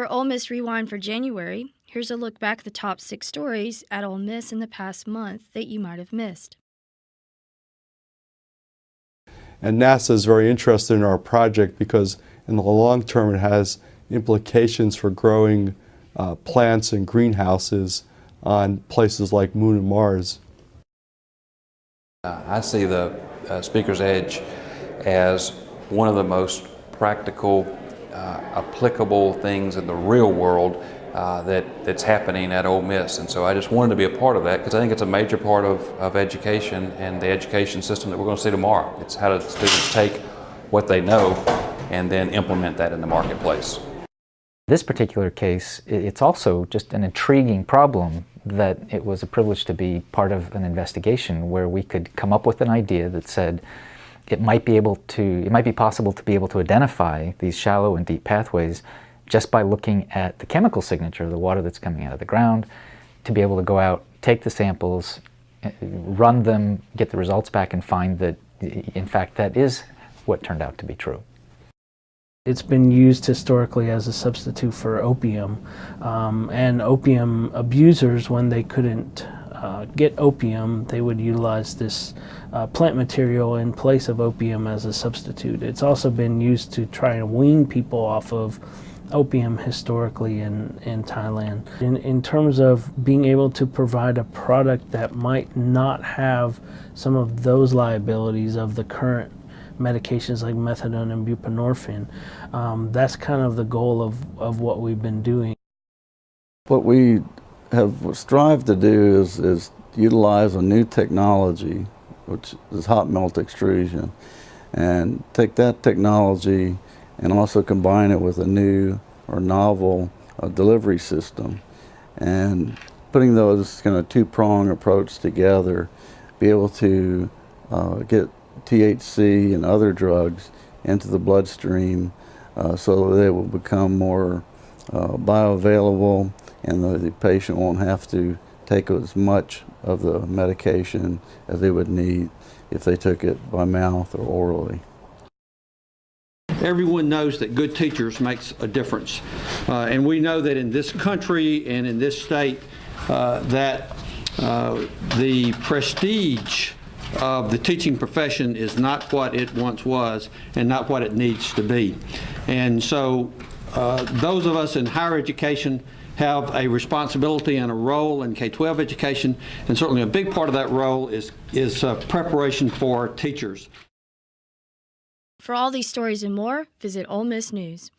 For Ole Miss Rewind for January, here's a look back at the top 6 stories at Ole Miss in the past month that you might have missed. And NASA is very interested in our project because in the long term it has implications for growing plants and greenhouses on places like Moon and Mars. I see the Speaker's Edge as one of the most practical, applicable things in the real world that's happening at Ole Miss. And so I just wanted to be a part of that because I think it's a major part of education and the education system that we're going to see tomorrow. It's how do students take what they know and then implement that in the marketplace. This particular case, it's also just an intriguing problem that it was a privilege to be part of an investigation where we could come up with an idea that said it might be possible to be able to identify these shallow and deep pathways just by looking at the chemical signature of the water that's coming out of the ground, to be able to go out, take the samples, run them, get the results back, and find that, in fact, that is what turned out to be true. It's been used historically as a substitute for opium, and opium abusers, when they couldn't get opium, they would utilize this plant material in place of opium as a substitute. It's also been used to try and wean people off of opium historically in Thailand. In terms of being able to provide a product that might not have some of those liabilities of the current medications like methadone and buprenorphine, that's kind of the goal of what we've been doing. What we have strived to do is utilize a new technology, which is hot melt extrusion, and take that technology and also combine it with a new or novel delivery system, and putting those kind of two-prong approach together, be able to get THC and other drugs into the bloodstream so that they will become more bioavailable, and the patient won't have to take as much of the medication as they would need if they took it by mouth or orally. Everyone knows that good teachers makes a difference, and we know that in this country and in this state that the prestige of the teaching profession is not what it once was and not what it needs to be. And so those of us in higher education have a responsibility and a role in K-12 education, and certainly a big part of that role is preparation for teachers. For all these stories and more, visit Ole Miss News.